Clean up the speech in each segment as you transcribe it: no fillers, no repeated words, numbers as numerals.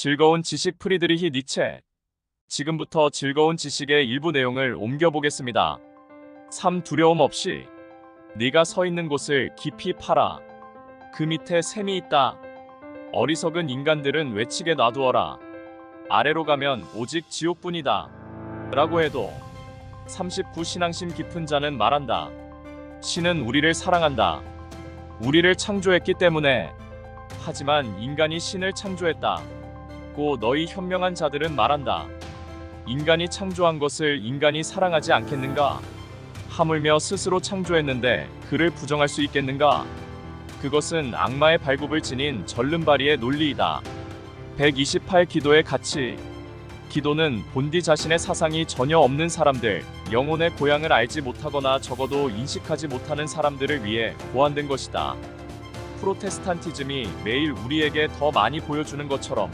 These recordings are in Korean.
즐거운 지식 프리드리히 니체. 지금부터 즐거운 지식의 일부 내용을 옮겨보겠습니다. 삶 두려움 없이. 네가 서 있는 곳을 깊이 파라. 그 밑에 샘이 있다. 어리석은 인간들은 외치게 놔두어라. 아래로 가면 오직 지옥뿐이다. 라고 해도 39 신앙심 깊은 자는 말한다. 신은 우리를 사랑한다. 우리를 창조했기 때문에. 하지만 인간이 신을 창조했다. 고 너희 현명한 자들은 말한다. 인간이 창조한 것을 인간이 사랑하지 않겠는가? 하물며 스스로 창조했는데 그를 부정할 수 있겠는가? 그것은 악마의 발굽을 지닌 절름발이의 논리이다. 128 기도의 가치. 기도는 본디 자신의 사상이 전혀 없는 사람들, 영혼의 고향을 알지 못하거나 적어도 인식하지 못하는 사람들을 위해 고안된 것이다. 프로테스탄티즘이 매일 우리에게 더 많이 보여주는 것처럼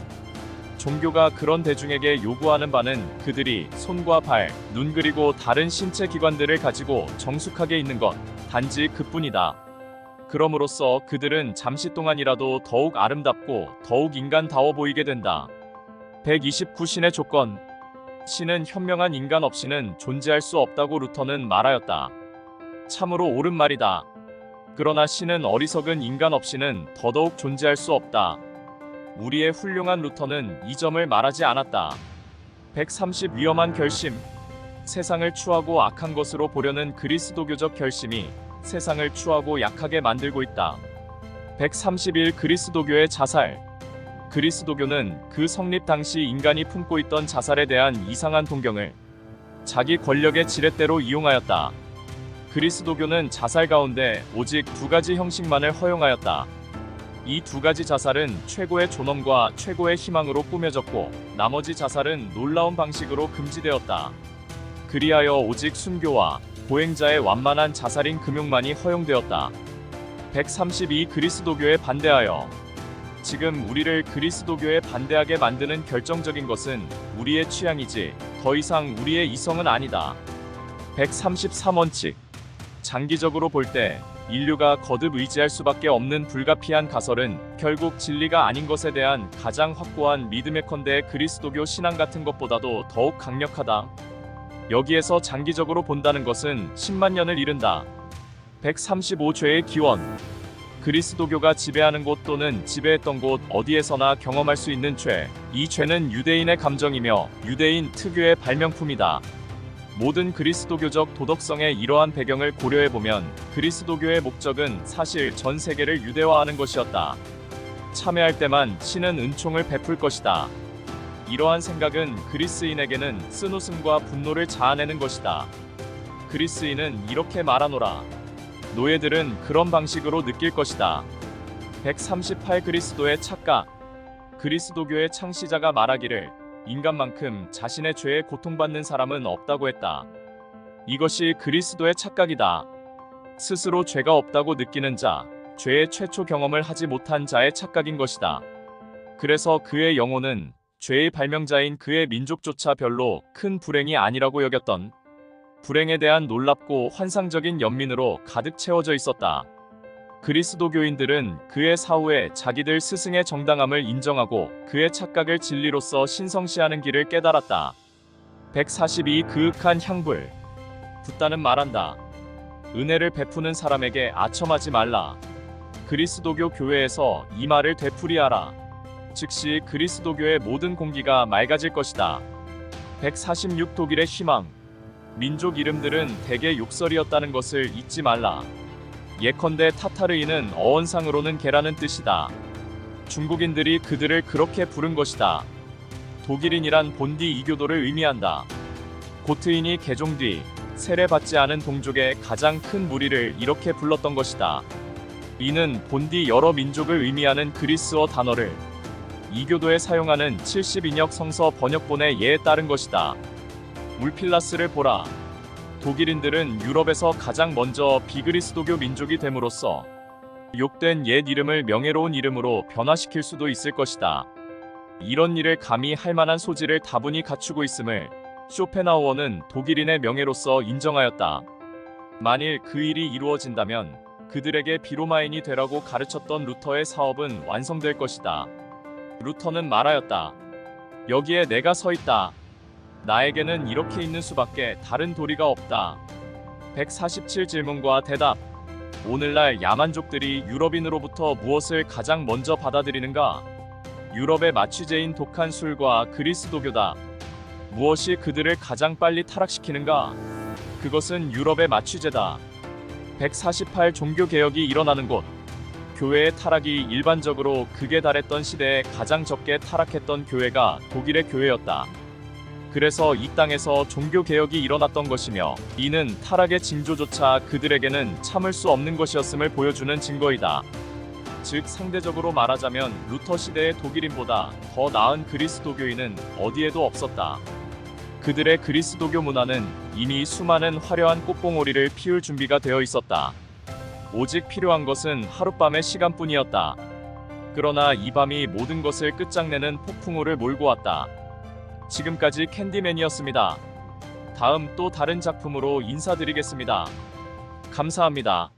종교가 그런 대중에게 요구하는 바는 그들이 손과 발, 눈 그리고 다른 신체 기관들을 가지고 정숙하게 있는 것, 단지 그뿐이다. 그럼으로써 그들은 잠시 동안이라도 더욱 아름답고 더욱 인간다워 보이게 된다. 129 신의 조건. 신은 현명한 인간 없이는 존재할 수 없다고 루터는 말하였다. 참으로 옳은 말이다. 그러나 신은 어리석은 인간 없이는 더더욱 존재할 수 없다. 우리의 훌륭한 루터는 이 점을 말하지 않았다. 130 위험한 결심. 세상을 추하고 악한 것으로 보려는 그리스도교적 결심이 세상을 추하고 약하게 만들고 있다. 131 그리스도교의 자살. 그리스도교는 그 성립 당시 인간이 품고 있던 자살에 대한 이상한 동경을 자기 권력의 지렛대로 이용하였다. 그리스도교는 자살 가운데 오직 두 가지 형식만을 허용하였다. 이 두 가지 자살은 최고의 존엄과 최고의 희망으로 꾸며졌고 나머지 자살은 놀라운 방식으로 금지되었다. 그리하여 오직 순교와 보행자의 완만한 자살인 금욕만이 허용되었다. 132 그리스도교에 반대하여. 지금 우리를 그리스도교에 반대하게 만드는 결정적인 것은 우리의 취향이지 더 이상 우리의 이성은 아니다. 133 원칙. 장기적으로 볼 때 인류가 거듭 의지할 수밖에 없는 불가피한 가설은 결국 진리가 아닌 것에 대한 가장 확고한 믿음예컨대 그리스도교 신앙 같은 것보다도 더욱 강력하다. 여기에서 장기적으로 본다는 것은 10만 년을 이른다. 135 죄의 기원. 그리스도교가 지배하는 곳 또는 지배했던 곳 어디에서나 경험할 수 있는 죄. 이 죄는 유대인의 감정이며 유대인 특유의 발명품이다. 모든 그리스도교적 도덕성의 이러한 배경을 고려해보면 그리스도교의 목적은 사실 전 세계를 유대화하는 것이었다. 참여할 때만 신은 은총을 베풀 것이다. 이러한 생각은 그리스인에게는 쓴웃음과 분노를 자아내는 것이다. 그리스인은 이렇게 말하노라. 노예들은 그런 방식으로 느낄 것이다. 138 그리스도의 착각. 그리스도교의 창시자가 말하기를 인간만큼 자신의 죄에 고통받는 사람은 없다고 했다. 이것이 그리스도의 착각이다. 스스로 죄가 없다고 느끼는 자, 죄의 최초 경험을 하지 못한 자의 착각인 것이다. 그래서 그의 영혼은 죄의 발명자인 그의 민족조차 별로 큰 불행이 아니라고 여겼던 불행에 대한 놀랍고 환상적인 연민으로 가득 채워져 있었다. 그리스도교인들은 그의 사후에 자기들 스승의 정당함을 인정하고 그의 착각을 진리로서 신성시하는 길을 깨달았다. 142 그윽한 향불. 붓다는 말한다. 은혜를 베푸는 사람에게 아첨하지 말라. 그리스도교 교회에서 이 말을 되풀이하라. 즉시 그리스도교의 모든 공기가 맑아질 것이다. 146 독일의 희망. 민족 이름들은 대개 욕설이었다는 것을 잊지 말라. 예컨대 타타르인은 어원상으로는 개라는 뜻이다. 중국인들이 그들을 그렇게 부른 것이다. 독일인이란 본디 이교도를 의미한다. 고트인이 개종 뒤 세례받지 않은 동족의 가장 큰 무리를 이렇게 불렀던 것이다. 이는 본디 여러 민족을 의미하는 그리스어 단어를 이교도에 사용하는 70인역 성서 번역본의 예에 따른 것이다. 울필라스를 보라. 독일인들은 유럽에서 가장 먼저 비그리스도교 민족이 됨으로써 욕된 옛 이름을 명예로운 이름으로 변화시킬 수도 있을 것이다. 이런 일을 감히 할 만한 소질을 다분히 갖추고 있음을 쇼펜하우어는 독일인의 명예로서 인정하였다. 만일 그 일이 이루어진다면 그들에게 비로마인이 되라고 가르쳤던 루터의 사업은 완성될 것이다. 루터는 말하였다. 여기에 내가 서 있다. 나에게는 이렇게 있는 수밖에 다른 도리가 없다. 147 질문과 대답. 오늘날 야만족들이 유럽인으로부터 무엇을 가장 먼저 받아들이는가? 유럽의 마취제인 독한 술과 그리스도교다. 무엇이 그들을 가장 빨리 타락시키는가? 그것은 유럽의 마취제다. 148 종교개혁이 일어나는 곳. 교회의 타락이 일반적으로 극에 달했던 시대에 가장 적게 타락했던 교회가 독일의 교회였다. 그래서 이 땅에서 종교개혁이 일어났던 것이며 이는 타락의 징조조차 그들에게는 참을 수 없는 것이었음을 보여주는 증거이다. 즉 상대적으로 말하자면 루터 시대의 독일인보다 더 나은 그리스도교인은 어디에도 없었다. 그들의 그리스도교 문화는 이미 수많은 화려한 꽃봉오리를 피울 준비가 되어 있었다. 오직 필요한 것은 하룻밤의 시간뿐이었다. 그러나 이 밤이 모든 것을 끝장내는 폭풍우를 몰고 왔다. 지금까지 캔디맨이었습니다. 다음 또 다른 작품으로 인사드리겠습니다. 감사합니다.